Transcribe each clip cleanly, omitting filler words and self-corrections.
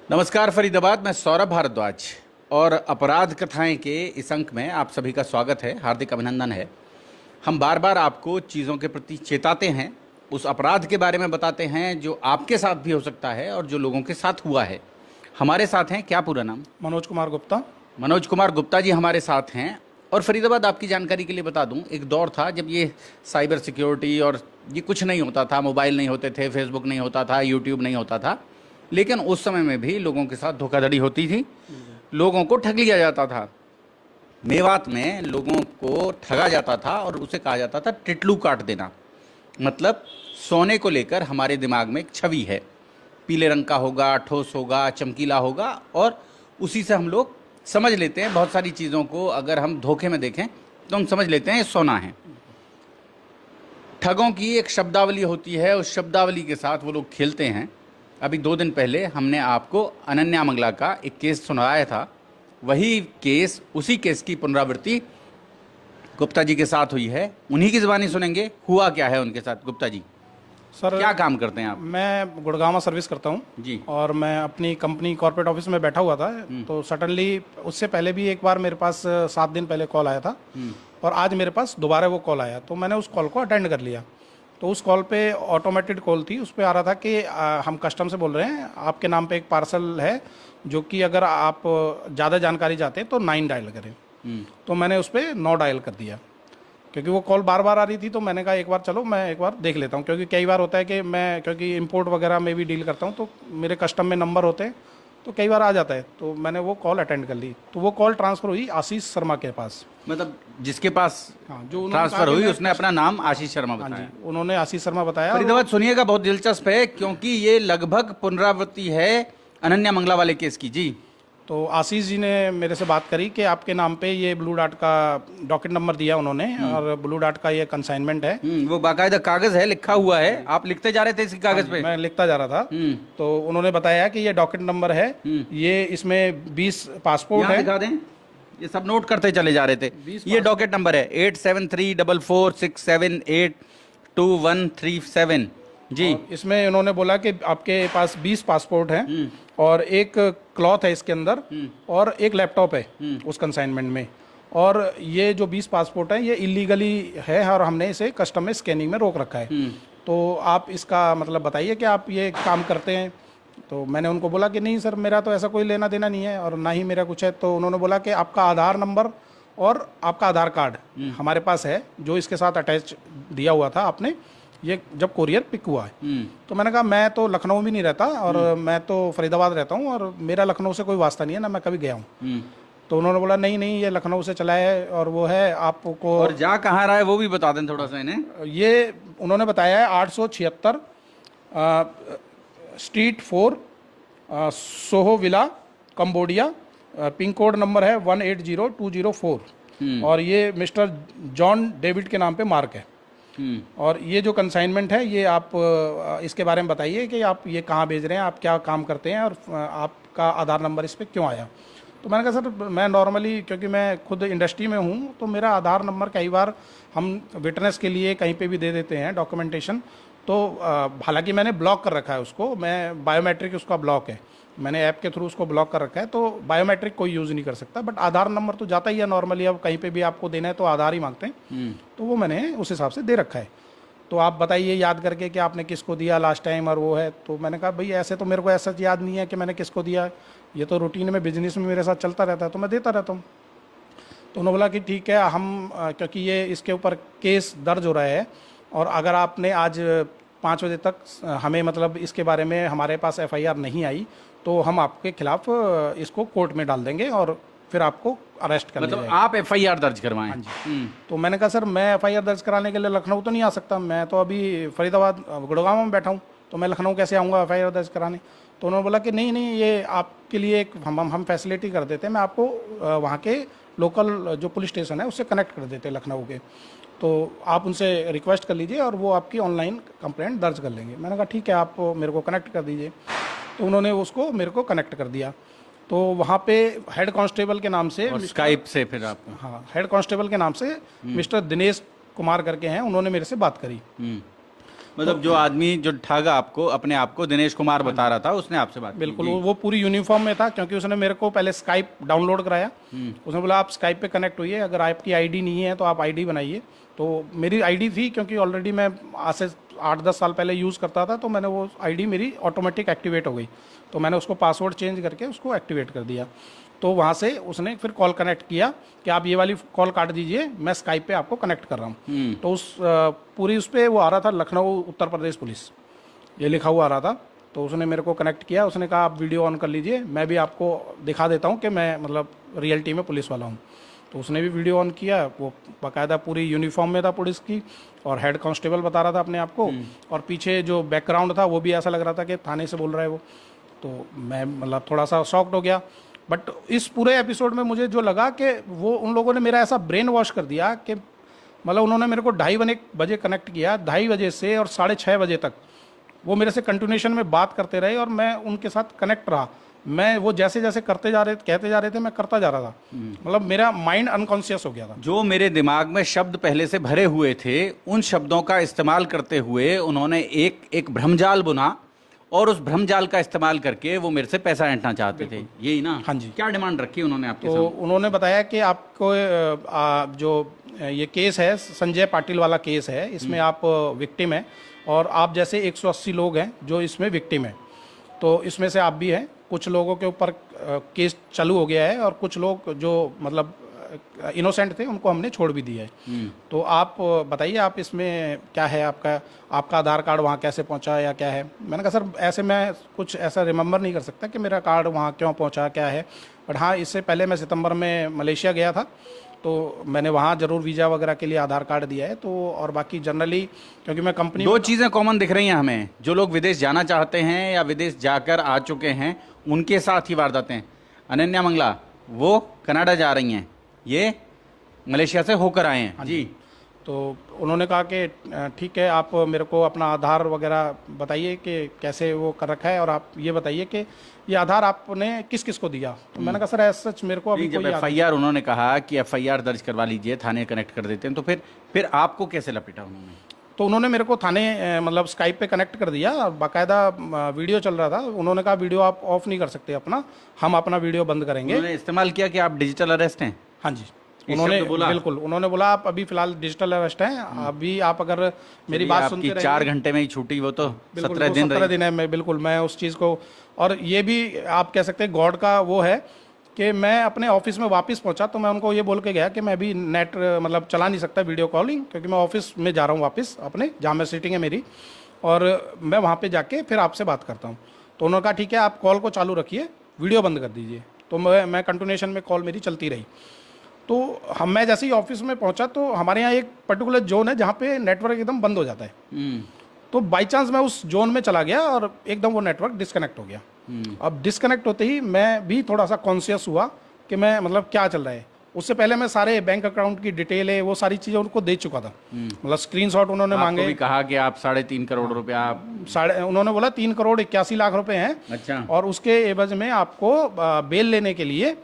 नमस्कार फरीदाबाद, मैं सौरभ भारद्वाज और अपराध कथाएं के इस अंक में आप सभी का स्वागत है, हार्दिक अभिनंदन है। हम बार बार आपको चीज़ों के प्रति चेताते हैं, उस अपराध के बारे में बताते हैं जो आपके साथ भी हो सकता है और जो लोगों के साथ हुआ है। हमारे साथ हैं, क्या पूरा नाम? मनोज कुमार गुप्ता। मनोज कुमार गुप्ता जी हमारे साथ हैं। और फरीदाबाद, आपकी जानकारी के लिए बता दूं, एक दौर था जब ये साइबर सिक्योरिटी और ये कुछ नहीं होता था, मोबाइल नहीं होते थे, फेसबुक नहीं होता था, यूट्यूब नहीं होता था, लेकिन उस समय में भी लोगों के साथ धोखाधड़ी होती थी, लोगों को ठग लिया जाता था। मेवात में लोगों को ठगा जाता था और उसे कहा जाता था टिटलू काट देना। मतलब सोने को लेकर हमारे दिमाग में एक छवि है, पीले रंग का होगा, ठोस होगा, चमकीला होगा, और उसी से हम लोग समझ लेते हैं बहुत सारी चीज़ों को। अगर हम धोखे में देखें तो हम समझ लेते हैं ये सोना है। ठगों की एक शब्दावली होती है, उस शब्दावली के साथ वो लोग खेलते हैं। अभी 2 दिन पहले हमने आपको अनन्या मंगला का एक केस सुनाया था। वही केस, उसी केस की पुनरावृत्ति गुप्ता जी के साथ हुई है। उन्हीं की ज़बानी सुनेंगे हुआ क्या है उनके साथ। गुप्ता जी, सर, क्या काम करते हैं आप? मैं गुड़गांव सर्विस करता हूँ जी। और मैं अपनी कंपनी कॉर्पोरेट ऑफिस में बैठा हुआ था। तो सडनली उससे पहले भी एक बार मेरे पास 7 दिन पहले कॉल आया था और आज मेरे पास दोबारा वो कॉल आया, तो मैंने उस कॉल को अटेंड कर लिया। तो उस कॉल पे ऑटोमेटेड कॉल थी, उस पर आ रहा था कि हम कस्टम से बोल रहे हैं, आपके नाम पे एक पार्सल है जो कि अगर आप ज़्यादा जानकारी चाहते हैं तो 9 डायल करें। तो मैंने उस पर 9 डायल कर दिया क्योंकि वो कॉल बार बार आ रही थी। तो मैंने कहा एक बार चलो मैं एक बार देख लेता हूँ, क्योंकि कई बार होता है कि मैं क्योंकि इंपोर्ट वगैरह में भी डील करता हूँ तो मेरे कस्टम में नंबर होते हैं, तो कई बार आ जाता है। तो मैंने वो कॉल अटेंड कर ली, तो वो कॉल ट्रांसफ़र हुई आशीष शर्मा के पास। मतलब जिसके पास हाँ, जो ट्रांसफर हुई उसने अपना नाम आशीष शर्मा हाँ बताया। जी, उन्होंने आशीष शर्मा बताया। फरीदाबाद सुनिएगा, बहुत दिलचस्प है क्योंकि ये लगभग पुनरावृत्ति है अनन्या मंगला वाले केस की। जी। तो आशीष जी ने मेरे से बात करी कि आपके नाम पे ये ब्लू डार्ट का डॉकेट नंबर दिया उन्होंने और ब्लू डार्ट का ये कंसाइनमेंट है। वो बाकायदा कागज है, लिखा हुआ है, आप लिखते जा रहे थे इसी कागज पे? मैं लिखता जा रहा था। तो उन्होंने बताया कि ये डॉकेट नंबर है, ये इसमें 20 पासपोर्ट यहाँ है। दिखा दें, ये सब नोट करते चले जा रहे थे। ये डॉकेट नंबर है 873446782137 जी। और इसमें उन्होंने बोला कि आपके पास 20 पासपोर्ट हैं और एक क्लॉथ है इसके अंदर और एक लैपटॉप है उस कंसाइनमेंट में। और ये जो 20 पासपोर्ट हैं ये इलीगली है और हमने इसे कस्टम में स्कैनिंग में रोक रखा है। तो आप इसका मतलब बताइए कि आप ये काम करते हैं। तो मैंने उनको बोला कि नहीं सर, मेरा तो ऐसा कोई लेना देना नहीं है और ना ही मेरा कुछ है। तो उन्होंने बोला कि आपका आधार नंबर और आपका आधार कार्ड हमारे पास है, जो इसके साथ अटैच दिया हुआ था आपने, ये जब कोरियर पिक हुआ है। तो मैंने कहा मैं तो लखनऊ भी नहीं रहता और मैं तो फरीदाबाद रहता हूँ और मेरा लखनऊ से कोई वास्ता नहीं है, ना मैं कभी गया हूँ। तो उन्होंने बोला नहीं नहीं, ये लखनऊ से चला है और वो है आपको। और जा कहाँ रहा है वो भी बता दें थोड़ा सा इन्हें। ये उन्होंने बताया है 876 street 4 Soho villa Cambodia, pin code number है 180204 और ये मिस्टर जॉन डेविड के नाम पे मार्क है। और ये जो कंसाइनमेंट है ये आप इसके बारे में बताइए कि आप ये कहाँ भेज रहे हैं, आप क्या काम करते हैं और आपका आधार नंबर इस पर क्यों आया। तो मैंने कहा सर, मैं नॉर्मली क्योंकि मैं खुद इंडस्ट्री में हूँ तो मेरा आधार नंबर कई बार हम विटनेस के लिए कहीं पे भी दे देते हैं डॉक्यूमेंटेशन। तो हालांकि मैंने ब्लॉक कर रखा है उसको, मैं बायोमेट्रिक उसका ब्लॉक है, मैंने ऐप के थ्रू उसको ब्लॉक कर रखा है, तो बायोमेट्रिक कोई यूज़ नहीं कर सकता। बट आधार नंबर तो जाता ही है नॉर्मली, अब कहीं पे भी आपको देना है तो आधार ही मांगते हैं। तो वो मैंने उस हिसाब से दे रखा है। तो आप बताइए याद करके कि आपने किसको दिया लास्ट टाइम और वो है। तो मैंने कहा भाई ऐसे तो मेरे को ऐसा याद नहीं है कि मैंने किसको दिया, ये तो रूटीन में बिजनेस में मेरे साथ चलता रहता है तो मैं देता रहता हूँ। तो उन्होंने बोला कि ठीक है, हम क्योंकि ये इसके ऊपर केस दर्ज हो रहा है और अगर आपने आज 5 बजे तक हमें मतलब इसके बारे में हमारे पास एफआईआर नहीं आई तो हम आपके खिलाफ इसको कोर्ट में डाल देंगे और फिर आपको अरेस्ट कर मतलब आप एफआईआर दर्ज करवाएं? हाँ जी। तो मैंने कहा सर, मैं एफआईआर दर्ज कराने के लिए लखनऊ तो नहीं आ सकता, मैं तो अभी फरीदाबाद गुड़गांव में बैठा हूँ, तो मैं लखनऊ कैसे आऊँगा एफआईआर दर्ज कराने। तो उन्होंने बोला कि नहीं नहीं, ये आपके लिए एक हम फैसिलिटी कर देते हैं, मैं आपको वहाँ के लोकल जो पुलिस स्टेशन है उससे कनेक्ट कर देते हैं लखनऊ के, तो आप उनसे रिक्वेस्ट कर लीजिए और वो आपकी ऑनलाइन कंप्लेंट दर्ज कर लेंगे। मैंने कहा ठीक है, आप मेरे को कनेक्ट कर दीजिए। तो उन्होंने उसको मेरे को कनेक्ट कर दिया। तो वहाँ पे हेड कांस्टेबल के नाम से, स्काइप से फिर आप? हाँ, हेड कांस्टेबल के नाम से मिस्टर दिनेश कुमार करके हैं, उन्होंने मेरे से बात करी। मतलब जो आदमी जो ठगा आपको, अपने आप को दिनेश कुमार बता रहा था, उसने आपसे बात की? बिल्कुल, जी। वो पूरी यूनिफॉर्म में था, क्योंकि उसने मेरे को पहले स्काइप डाउनलोड कराया। उसने बोला आप स्काइप पे कनेक्ट होइए, अगर आपकी आईडी नहीं है तो आप आईडी बनाइए। तो मेरी आईडी थी, क्योंकि ऑलरेडी मैं आज से 8-10 साल पहले यूज़ करता था, तो मैंने वो आईडी मेरी ऑटोमेटिक एक्टिवेट हो गई। तो मैंने उसको पासवर्ड चेंज करके उसको एक्टिवेट कर दिया। तो वहाँ से उसने फिर कॉल कनेक्ट किया कि आप ये वाली कॉल काट दीजिए, मैं स्काइप पे आपको कनेक्ट कर रहा हूँ। तो उस पूरी उस पर वो आ रहा था लखनऊ उत्तर प्रदेश पुलिस, ये लिखा हुआ आ रहा था। तो उसने मेरे को कनेक्ट किया, उसने कहा आप वीडियो ऑन कर लीजिए, मैं भी आपको दिखा देता हूँ कि मैं मतलब रियलिटी में पुलिस वाला हूँ। तो उसने भी वीडियो ऑन किया, वो बाकायदा पूरी यूनिफॉर्म में था पुलिस की, और हेड कांस्टेबल बता रहा था अपने आप को, और पीछे जो बैकग्राउंड था वो भी ऐसा लग रहा था कि थाने से बोल रहा है वो। तो मैं मतलब थोड़ा सा शॉक्ड हो गया। बट इस पूरे एपिसोड में मुझे जो लगा कि वो उन लोगों ने मेरा ऐसा ब्रेन वॉश कर दिया कि मतलब उन्होंने मेरे को 2:30 बजे कनेक्ट किया, 2:30 बजे से और 6:30 बजे तक वो मेरे से कंटिन्यूशन में बात करते रहे, और मैं उनके साथ कनेक्ट रहा। मैं वो जैसे जैसे कहते जा रहे थे, मैं करता जा रहा था। मतलब मेरा माइंड अनकॉन्शियस हो गया था। जो मेरे दिमाग में शब्द पहले से भरे हुए थे, उन शब्दों का इस्तेमाल करते हुए उन्होंने एक भ्रमजाल बुना, और उस भ्रमजाल का इस्तेमाल करके वो मेरे से पैसा ऐंठना चाहते थे, यही ना? हाँ जी। क्या डिमांड रखी उन्होंने आपके तो सामने? उन्होंने बताया कि आपको जो ये केस है, संजय पाटिल वाला केस है, इसमें आप विक्टिम हैं, और आप जैसे 180 लोग हैं जो इसमें विक्टिम हैं। तो इसमें से आप भी हैं। कुछ लोगों के ऊपर केस चालू हो गया है, और कुछ लोग जो मतलब इनोसेंट थे उनको हमने छोड़ भी दिया है। तो आप बताइए, आप इसमें क्या है, आपका आधार कार्ड वहाँ कैसे पहुँचा या क्या है? मैंने कहा सर ऐसे मैं कुछ ऐसा रिमेंबर नहीं कर सकता कि मेरा कार्ड वहाँ क्यों पहुँचा, क्या है। बट हाँ, इससे पहले मैं सितंबर में मलेशिया गया था, तो मैंने वहाँ ज़रूर वीज़ा वगैरह के लिए आधार कार्ड दिया है। तो और बाकी जनरली क्योंकि मैं कंपनी दो चीज़ें कॉमन दिख रही हैं हमें, जो लोग विदेश जाना चाहते हैं या विदेश जाकर आ चुके हैं उनके साथ ही वारदातें। अनन्या मंगला वो कनाडा जा रही हैं, ये मलेशिया से होकर आए हैं। जी। तो उन्होंने कहा कि ठीक है, आप मेरे को अपना आधार वगैरह बताइए कि कैसे वो कर रखा है, और आप ये बताइए कि ये आधार आपने किस किस को दिया। तो मैंने कहा सर ऐसा सच मेरे को अभी जब कोई एफआईआर उन्होंने कहा कि एफआईआर दर्ज करवा लीजिए, थाने कनेक्ट कर देते हैं, तो फिर आपको कैसे लपेटा उन्होंने? तो उन्होंने मेरे को थाने मतलब स्काइप पे कनेक्ट कर दिया, बाकायदा वीडियो चल रहा था। उन्होंने कहा वीडियो आप ऑफ नहीं कर सकते अपना, हम अपना वीडियो बंद करेंगे। उन्होंने इस्तेमाल किया कि आप डिजिटल अरेस्ट हैं? हाँ जी, उन्होंने बिल्कुल, उन्होंने बोला आप अभी फिलहाल डिजिटल अरेस्ट हैं, अभी आप अगर मेरी बात सुनते रहेंगे। 4 घंटे में ही छूटी, वो तो 17 दिन है। मैं बिल्कुल, मैं उस चीज़ को, और ये भी आप कह सकते हैं गॉड का वो है कि मैं अपने ऑफिस में वापस पहुंचा, तो मैं उनको ये बोल के गया कि मैं अभी नेट मतलब चला नहीं सकता वीडियो कॉलिंग, क्योंकि मैं ऑफिस में जा रहा हूँ वापस अपने, जहाँ मैं सीटिंग है मेरी, और मैं वहाँ पे जाके फिर आपसे बात करता हूँ। तो उन्होंने कहा ठीक है, आप कॉल को चालू रखिए, वीडियो बंद कर दीजिए। तो मैं कंटिन्यूशन में कॉल मेरी चलती रही। तो मैं जैसे ही ऑफिस में पहुंचा, तो हमारे यहाँ एक पर्टिकुलर जोन है जहाँ पे नेटवर्क एकदम बंद हो जाता है। तो बाई चांस मैं उस जोन में चला गया, और एकदम वो नेटवर्क डिस्कनेक्ट हो गया। अब डिस्कनेक्ट होते ही मैं भी थोड़ा सा कॉन्शियस हुआ कि मैं मतलब क्या चल रहा है। उससे पहले मैं सारे बैंक अकाउंट की डिटेल है, वो सारी चीज़ें उनको दे चुका था। मतलब स्क्रीनशॉट उन्होंने मांगे। भी कहा कि आप 3.5 करोड़ रुपया उन्होंने बोला 3,81,00,000 हैं। अच्छा। और उसके एवज में आपको बेल लेने के लिए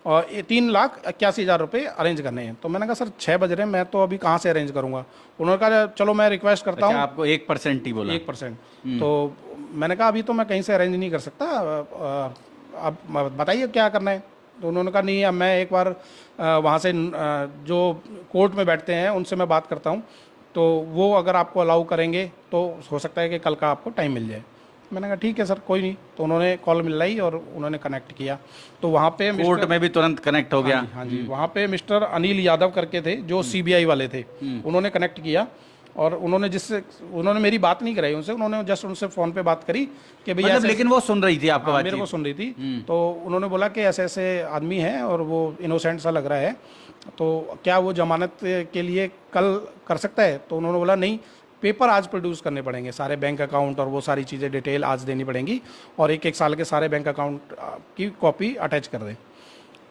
और 3,81,000 रुपये अरेंज करने हैं। तो मैंने कहा सर 6 बज रहे हैं, मैं तो अभी कहाँ से अरेंज करूँगा। उन्होंने कहा चलो मैं रिक्वेस्ट करता हूँ। आपको 1% ही बोला? 1%। तो मैंने कहा अभी तो मैं कहीं से अरेंज नहीं कर सकता, अब बताइए क्या करना है। तो उन्होंने कहा नहीं, अब मैं एक बार वहाँ से जो कोर्ट में बैठते हैं उनसे मैं बात करता हूँ, तो वो अगर आपको अलाउ करेंगे तो हो सकता है कि कल का आपको टाइम मिल जाए। मैंने कहा ठीक है सर, कोई नहीं। तो उन्होंने कॉल मिलाई और उन्होंने कनेक्ट किया। तो वहाँ पे कोर्ट में भी तुरंत कनेक्ट हो गया? हाँ जी, वहाँ पे मिस्टर अनिल यादव करके थे जो सीबीआई वाले थे, उन्होंने कनेक्ट किया। और उन्होंने मेरी बात नहीं कराई उनसे, उन्होंने जस्ट उनसे फ़ोन पे बात करी कि भैया मतलब, लेकिन वो सुन रही थी आपका बात? मेरे को सुन रही थी। तो उन्होंने बोला कि ऐसे ऐसे आदमी हैं और वो इनोसेंट सा लग रहा है, तो क्या वो जमानत के लिए कल कर सकता है? तो उन्होंने बोला नहीं, पेपर आज प्रोड्यूस करने पड़ेंगे, सारे बैंक अकाउंट और वो सारी चीज़ें डिटेल आज देनी पड़ेंगी, और 1-1 साल के सारे बैंक अकाउंट की कॉपी अटैच कर दें।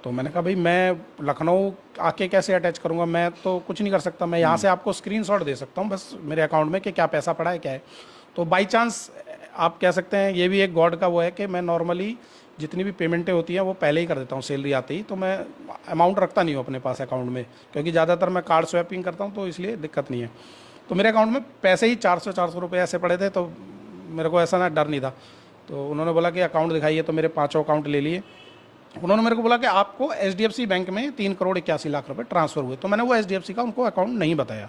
तो मैंने कहा भाई मैं लखनऊ आके कैसे अटैच करूँगा, मैं तो कुछ नहीं कर सकता। मैं यहाँ से आपको स्क्रीनशॉट दे सकता हूँ बस मेरे अकाउंट में कि क्या पैसा पड़ा है क्या है। तो बाई चांस आप कह सकते हैं ये भी एक गॉड का वो है कि मैं नॉर्मली जितनी भी पेमेंटें होती हैं वो पहले ही कर देता हूँ सैलरी आते ही। तो मैं अमाउंट रखता नहीं हूँ अपने पास अकाउंट में, क्योंकि ज़्यादातर मैं कार्ड स्वैपिंग करता हूँ, तो इसलिए दिक्कत नहीं है। तो मेरे अकाउंट में पैसे ही 400 रुपये ऐसे पड़े थे, तो मेरे को ऐसा ना डर नहीं था। तो उन्होंने बोला कि अकाउंट दिखाइए, तो मेरे 5 अकाउंट ले लिए। उन्होंने मेरे को बोला कि आपको HDFC बैंक में 3,81,00,000 रुपये ट्रांसफ़र हुए। तो मैंने वो HDFC का उनको अकाउंट नहीं बताया।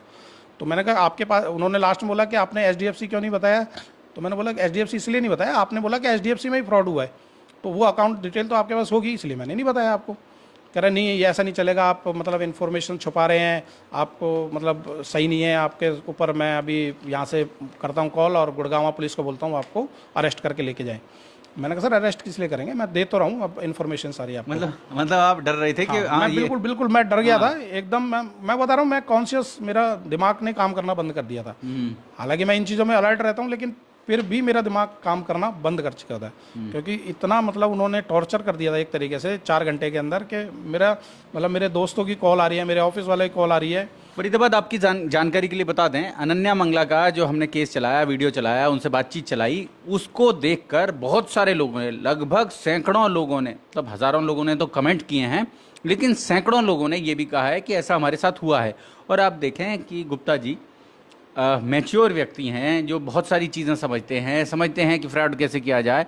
तो मैंने कहा आपके पास, उन्होंने लास्ट में बोला कि आपने HDFC क्यों नहीं बताया? तो मैंने बोला कि HDFC इसलिए नहीं बताया, आपने बोला कि HDFC में ही फ्रॉड हुआ है, तो वो अकाउंट डिटेल तो आपके पास होगी, इसलिए मैंने नहीं बताया आपको। कह रहे नहीं, ये ऐसा नहीं चलेगा, आप मतलब इन्फॉर्मेशन छुपा रहे हैं, आपको मतलब सही नहीं है, आपके ऊपर मैं अभी यहाँ से करता हूँ कॉल और गुड़गांव पुलिस को बोलता हूँ आपको अरेस्ट करके लेके जाएं। मैंने कहा सर अरेस्ट किस लिए करेंगे, मैं दे तो रहा हूँ अब इन्फॉर्मेशन सारी आपको। मतलब आप डर रहे थे कि मैं बिल्कुल मैं डर गया था एकदम। मैं बता रहा हूँ, मैं कॉन्शियस, मेरा दिमाग ने काम करना बंद कर दिया था। हालांकि मैं इन चीज़ों में अलर्ट रहता हूँ, लेकिन फिर भी मेरा दिमाग काम करना बंद कर चुका था, क्योंकि इतना मतलब उन्होंने टॉर्चर कर दिया था एक तरीके से 4 घंटे के अंदर, कि मेरा मतलब मेरे दोस्तों की कॉल आ रही है, मेरे ऑफिस वाले की कॉल आ रही है। फरीदाबाद आपकी जानकारी के लिए बता दें, अनन्या मंगला का जो हमने केस चलाया, वीडियो चलाया, उनसे बातचीत चलाई, उसको देखकर बहुत सारे लोगों ने, लगभग सैकड़ों लोगों ने, मतलब हज़ारों लोगों ने तो कमेंट किए हैं, लेकिन सैकड़ों लोगों ने ये भी कहा है कि ऐसा हमारे साथ हुआ है। और आप देखें कि गुप्ता जी मैच्योर व्यक्ति हैं, जो बहुत सारी चीज़ें समझते हैं कि फ्रॉड कैसे किया जाए।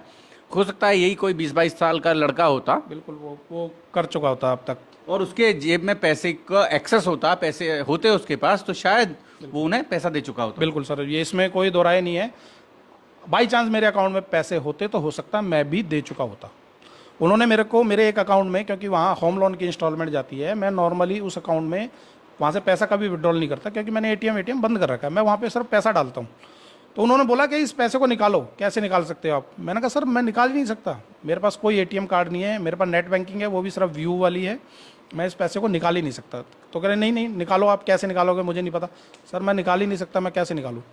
हो सकता है यही कोई 20-22 साल का लड़का होता, बिल्कुल वो कर चुका होता अब तक, और उसके जेब में पैसे का एक्सेस होता, पैसे होते उसके पास, तो शायद वो उन्हें पैसा दे चुका होता। बिल्कुल सर, ये इसमें कोई दो राय नहीं है। बाई चांस मेरे अकाउंट में पैसे होते तो हो सकता मैं भी दे चुका होता। उन्होंने मेरे को मेरे एक अकाउंट में, क्योंकि वहाँ होम लोन की इंस्टॉलमेंट जाती है, मैं नॉर्मली उस अकाउंट में वहाँ से पैसा कभी विड्रॉल नहीं करता, क्योंकि मैंने एटीएम बंद कर रखा है, मैं वहाँ पे सिर्फ पैसा डालता हूँ। तो उन्होंने बोला कि इस पैसे को निकालो, कैसे निकाल सकते हो आप? मैंने कहा सर मैं निकाल ही नहीं सकता, मेरे पास कोई एटीएम कार्ड नहीं है, मेरे पास नेट बैंकिंग है, वो भी सिर्फ व्यू वाली है, मैं इस पैसे को निकाल ही नहीं सकता। तो कह रहे नहीं निकालो, आप कैसे निकालोगे मुझे नहीं पता। सर मैं निकाल ही नहीं सकता, मैं कैसे निकालूँ?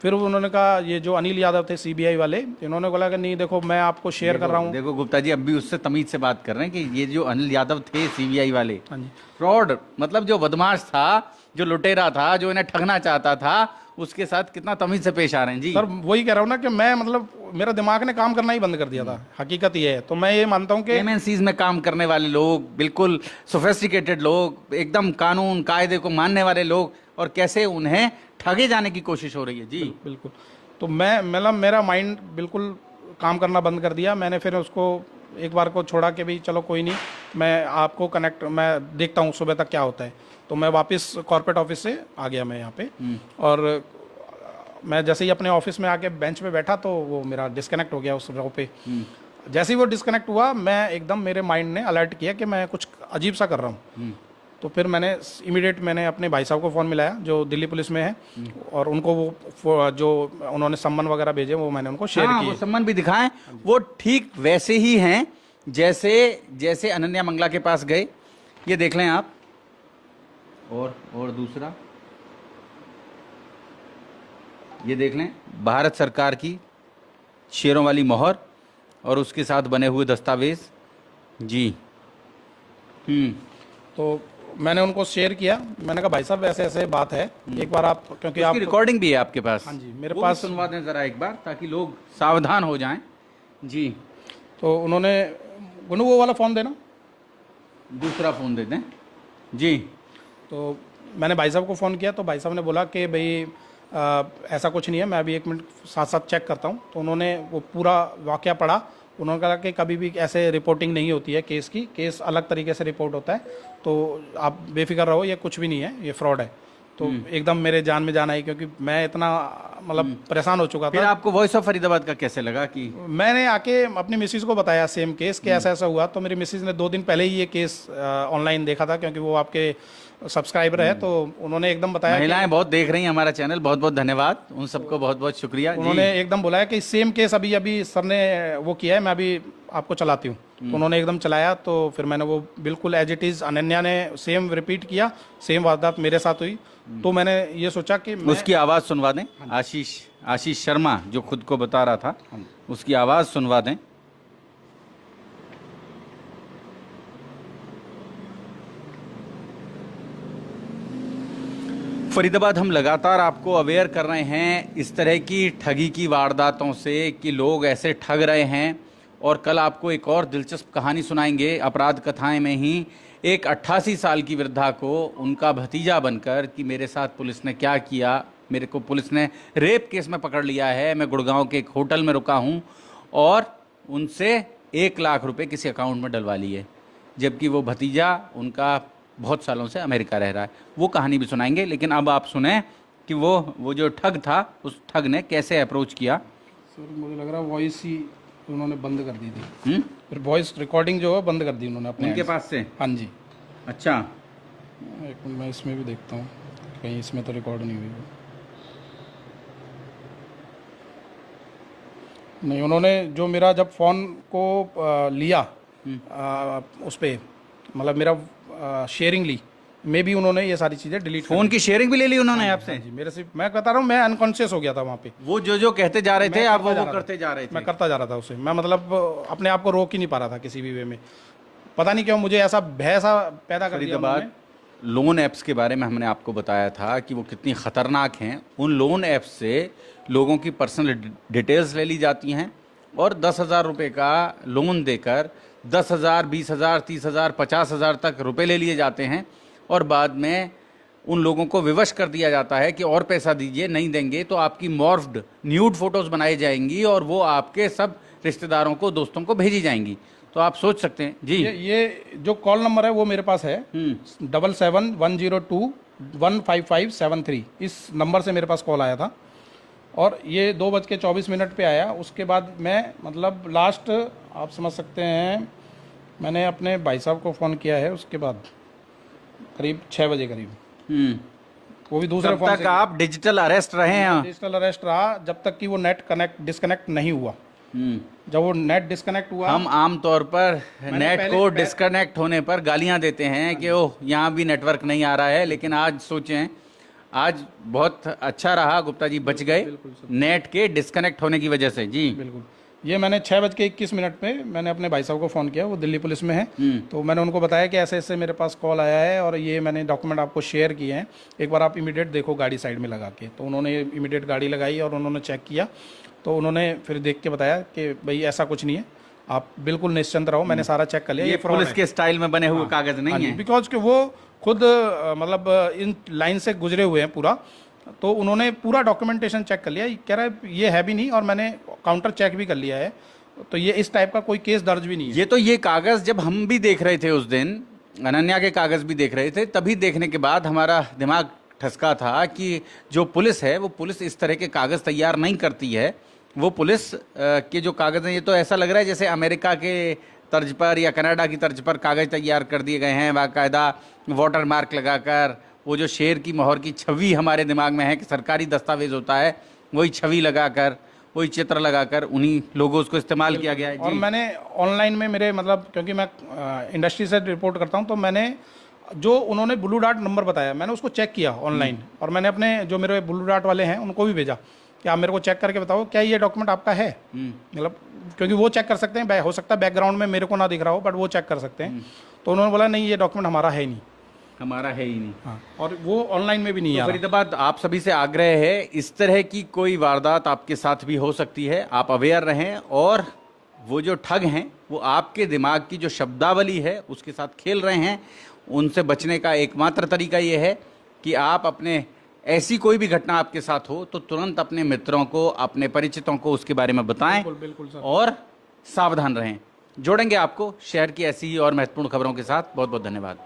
फिर उन्होंने कहा, ये जो अनिल यादव थे CBI वाले, इन्होंने बोला कि नहीं देखो मैं आपको शेयर कर रहा हूँ। देखो गुप्ता जी, अब भी उससे तमीज से बात कर रहे हैं कि ये जो अनिल यादव थे CBI वाले, हाँ जी, फ्रॉड मतलब जो बदमाश था, जो लुटेरा था, जो इन्हें ठगना चाहता था, उसके साथ कितना तमीज से पेश आ रहे हैं जी। सर वही कह रहा हूँ ना कि मैं मतलब मेरा दिमाग ने काम करना ही बंद कर दिया था, हकीकत ये है। तो मैं ये मानता हूँ कि MNCs में काम करने वाले लोग, बिल्कुल सोफिस्टिकेटेड लोग, एकदम कानून कायदे को मानने वाले लोग, और कैसे उन्हें ठगे जाने की कोशिश हो रही है जी। बिल्कुल। तो मैं मतलब मेरा माइंड बिल्कुल काम करना बंद कर दिया। मैंने फिर उसको एक बार को छोड़ा कि भाई चलो कोई नहीं, मैं आपको कनेक्ट, मैं देखता हूँ सुबह तक क्या होता है। तो मैं वापस कॉर्पोरेट ऑफिस से आ गया मैं यहाँ पे, और मैं जैसे ही अपने ऑफिस में आके बेंच पे बैठा तो वो मेरा डिस्कनेक्ट हो गया उस रो पे। जैसे ही वो डिस्कनेक्ट हुआ, मैं एकदम, मेरे माइंड ने अलर्ट किया कि मैं कुछ अजीब सा कर रहा हूँ। तो फिर मैंने मैंने अपने भाई साहब को फ़ोन मिलाया जो दिल्ली पुलिस में है, और उनको वो जो उन्होंने सम्मन वगैरह भेजे वो मैंने उनको शेयर किए। वो सम्मन भी दिखाएं, वो ठीक वैसे ही हैं जैसे अनन्या मंगला के पास गए। ये देख लें आप, और दूसरा ये देख लें, भारत सरकार की शेरों वाली मोहर और उसके साथ बने हुए दस्तावेज जी। तो मैंने उनको शेयर किया, मैंने कहा भाई साहब ऐसे ऐसे बात है, एक बार आप, क्योंकि आप रिकॉर्डिंग भी है आपके पास? हाँ जी मेरे वो पास। सुनवा दें ज़रा एक बार, ताकि लोग सावधान हो जाएं जी। तो उन्होंने, गुनू वो वाला फ़ोन देना, दूसरा फ़ोन दे दें जी। तो मैंने भाई साहब को फ़ोन किया, तो भाई साहब ने बोला कि भाई ऐसा कुछ नहीं है, मैं अभी 1 मिनट साथ साथ चेक करता हूँ। तो उन्होंने वो पूरा वाक़या पढ़ा। उन्होंने कहा कि कभी भी ऐसे रिपोर्टिंग नहीं होती है केस की, केस अलग तरीके से रिपोर्ट होता है, तो आप बेफिक्र रहो, ये कुछ भी नहीं है, ये फ्रॉड है। तो एकदम मेरे जान में जान आई, क्योंकि मैं इतना मतलब परेशान हो चुका फिर था। आपको वॉइस ऑफ फरीदाबाद का कैसे लगा? कि मैंने आके अपनी मिसिज़ को बताया सेम केस कि ऐसा ऐसा हुआ। तो मेरी मिसिज़ ने 2 दिन पहले ही ये केस ऑनलाइन देखा था, क्योंकि वो आपके सब्सक्राइबर है, तो उन्होंने एकदम बताया। महिलाएं बहुत देख रही हैं हमारा चैनल, बहुत बहुत धन्यवाद उन सबको, बहुत बहुत शुक्रिया। उन्होंने एकदम बोला है कि सेम केस अभी अभी सर ने वो किया है, मैं अभी आपको चलाती हूँ। तो उन्होंने एकदम चलाया, तो फिर मैंने वो बिल्कुल एज इट इज़ अनन्या ने सेम रिपीट किया, सेम वारदात मेरे साथ हुई। तो मैंने ये सोचा कि उसकी आवाज़ सुनवा दें। आशीष शर्मा जो खुद को बता रहा था, उसकी आवाज़ सुनवा दें। फरीदाबाद हम लगातार आपको अवेयर कर रहे हैं इस तरह की ठगी की वारदातों से, कि लोग ऐसे ठग रहे हैं। और कल आपको एक और दिलचस्प कहानी सुनाएंगे अपराध कथाएं में ही। एक 88 साल की वृद्धा को उनका भतीजा बनकर कि मेरे साथ पुलिस ने क्या किया, मेरे को पुलिस ने रेप केस में पकड़ लिया है, मैं गुड़गांव के एक होटल में रुका हूँ और उनसे 1 लाख रुपए किसी अकाउंट में डलवा लिए, जबकि वो भतीजा उनका बहुत सालों से अमेरिका रह रहा है। वो कहानी भी सुनाएंगे, लेकिन अब आप सुने कि वो जो ठग था, उस ठग ने कैसे अप्रोच किया। सर मुझे लग रहा है वॉइस ही उन्होंने बंद कर दी थी। फिर वॉइस रिकॉर्डिंग जो है बंद कर दी उन्होंने अपने उनके end पास से। से। हाँ जी, अच्छा, एक मिनट मैं इसमें भी देखता हूँ, कहीं इसमें तो रिकॉर्ड नहीं हुई। नहीं, उन्होंने जो मेरा जब फ़ोन को लिया उस पर, मतलब मेरा शेयरिंग ली, मे भी उन्होंने ये सारी चीज़ें डिलीट फोन की शेयरिंग भी ले ली उन्होंने आपसे? जी, मेरे से मैं कहता रहा हूँ, मैं अनकॉन्शियस हो गया था वहाँ पे। वो जो कहते जा रहे थे आप वो करता करते जा रहे थे? मैं करता जा रहा था उसे, मैं मतलब अपने आप को रोक ही नहीं पा रहा था किसी भी वे में। पता नहीं क्यों मुझे ऐसा भय सा पैदा कर दिया उन्होंने। लोन ऐप्स के बारे में हमने आपको बताया था कि वो कितनी ख़तरनाक हैं। उन लोन ऐप्स से लोगों की पर्सनल डिटेल्स ले ली जाती हैं और 10,000 रुपये का लोन देकर 10,000, 20,000, 30,000, 50,000 तक रुपए ले लिए जाते हैं और बाद में उन लोगों को विवश कर दिया जाता है कि और पैसा दीजिए, नहीं देंगे तो आपकी मॉर्फ्ड न्यूड फोटोज़ बनाई जाएंगी और वो आपके सब रिश्तेदारों को, दोस्तों को भेजी जाएंगी। तो आप सोच सकते हैं जी। ये जो कॉल नंबर है वो मेरे पास है 77-102-15573। इस नंबर से मेरे पास कॉल आया था और ये 2:24 पे आया। उसके बाद मैं मतलब लास्ट आप समझ सकते हैं, मैंने अपने भाई साहब को फ़ोन किया है उसके बाद करीब 6 बजे करीब। वो भी दूसरे फोन तक आप डिजिटल अरेस्ट रहे हैं? डिजिटल अरेस्ट रहा जब तक कि वो नेट डिस्कनेक्ट नहीं हुआ। जब वो नेट डिस्कनेक्ट हुआ, हम आम तौर पर नेट को डिस्कनेक्ट होने पर गालियां देते हैं कि ओह यहाँ भी नेटवर्क नहीं आ रहा है, लेकिन आज सोचें, आज बहुत अच्छा रहा, गुप्ता जी बच गए नेट के डिस्कनेक्ट होने की वजह से। जी बिल्कुल। ये मैंने 6:21 पे मैंने अपने भाई साहब को फ़ोन किया, वो दिल्ली पुलिस में है। तो मैंने उनको बताया कि ऐसे ऐसे मेरे पास कॉल आया है और ये मैंने डॉक्यूमेंट आपको शेयर किए हैं, एक बार आप इमीडिएट देखो गाड़ी साइड में लगा के। तो उन्होंने इमीडिएट गाड़ी लगाई और उन्होंने चेक किया, तो उन्होंने फिर देख के बताया कि भाई ऐसा कुछ नहीं है, आप बिल्कुल निश्चिंत रहो, मैंने सारा चेक कर लिया। ये पुलिस के स्टाइल में बने हुए कागज नहीं है, बिकॉज कि वो खुद मतलब इन लाइन से गुजरे हुए हैं पूरा। तो उन्होंने पूरा डॉक्यूमेंटेशन चेक कर लिया, कह रहा है ये है भी नहीं, और मैंने काउंटर चेक भी कर लिया है, तो ये इस टाइप का कोई केस दर्ज भी नहीं है। ये कागज जब हम भी देख रहे थे उस दिन, अनन्या के कागज भी देख रहे थे, तभी देखने के बाद हमारा दिमाग ठसका था कि जो पुलिस है वो पुलिस इस तरह के कागज तैयार नहीं करती है। वो पुलिस के जो कागज हैं, ये तो ऐसा लग रहा है जैसे अमेरिका के तर्ज पर या कनाडा की तर्ज पर कागज तैयार कर दिए गए हैं, बाकायदा वाटर मार्क लगाकर। वो जो शेर की मोहर की छवि हमारे दिमाग में है कि सरकारी दस्तावेज होता है, वही छवि लगाकर, वही चित्र लगाकर उन्हीं लोगोस को इस्तेमाल किया गया है। और मैंने ऑनलाइन में मेरे मतलब, क्योंकि मैं इंडस्ट्री से रिपोर्ट करता हूं, तो मैंने जो उन्होंने ब्लू डार्ट नंबर बताया, मैंने उसको चेक किया ऑनलाइन, और मैंने अपने जो मेरे ब्लू डार्ट वाले हैं उनको भी भेजा कि आप मेरे को चेक करके बताओ क्या ये डॉक्यूमेंट आपका है। मतलब क्योंकि वो चेक कर सकते हैं, हो सकता है बैकग्राउंड में मेरे को ना दिख रहा हो, बट वो चेक कर सकते हैं। तो उन्होंने बोला नहीं, ये डॉक्यूमेंट हमारा है ही नहीं, हमारा है ही नहीं। हाँ, और वो ऑनलाइन में भी नहीं है। तो फरीदाबाद आप सभी से आग्रह है, इस तरह की कोई वारदात आपके साथ भी हो सकती है, आप अवेयर रहें, और वो जो ठग हैं वो आपके दिमाग की जो शब्दावली है उसके साथ खेल रहे हैं। उनसे बचने का एकमात्र तरीका ये है कि आप अपने, ऐसी कोई भी घटना आपके साथ हो तो तुरंत अपने मित्रों को, अपने परिचितों को उसके बारे में बताएं। बिल्कुल सर। और सावधान रहें। जोड़ेंगे आपको शहर की ऐसी ही और महत्वपूर्ण खबरों के साथ। बहुत बहुत धन्यवाद।